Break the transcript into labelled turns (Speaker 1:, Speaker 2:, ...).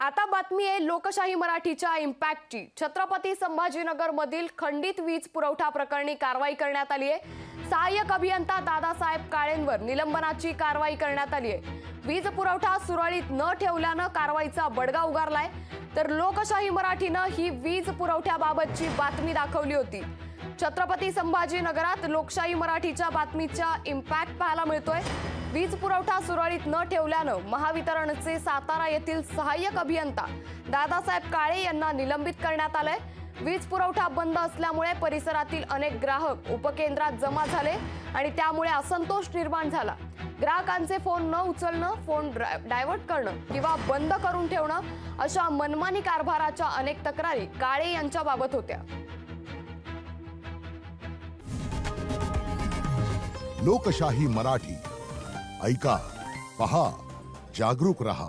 Speaker 1: आता बातमी आहे लोकशाही मराठीच्या इम्पॅक्टची। छत्रपती संभाजीनगर मधील खंडित वीज पुरवठा प्रकरणी कारवाई करण्यात आली आहे। सहाय्यक अभियंता दादासाहेब काळेंवर निलंबनाची कारवाई करण्यात आली आहे। वीज पुरवठा सुरळीत न ठेवल्याने कारवाईचा बडगा उगारलाय। तर लोकशाही मराठीने ही वीज पुरवठ्याबाबतची बातमी दाखवली होती। छत्रपती संभाजीनगरात लोकशाही मराठीच्या बातमीचा इम्पॅक्ट पाहायला मिळतोय। वीज पुरवठा सुरळीत न ठेवल्याने महावितरणचे सातारा येथील सहाय्यक अभियंता दादासाहेब काळे यांना निलंबित करण्यात आले। वीज पुरवठा बंद असल्यामुळे परिसरातील अनेक ग्राहक उपकेंद्रात जमा झाले आणि त्यामुळे असंतोष निर्माण झाला। ग्राहकांचे फोन न उचलणं, फोन डायव्हर्ट करणं किंवा बंद करून ठेवणं अशा मनमानी कारभाराच्या अनेक तक्रारी काळे यांच्याबाबत होत्या।
Speaker 2: लोकशाही मराठी ऐका, पहा, जागरूक रहा।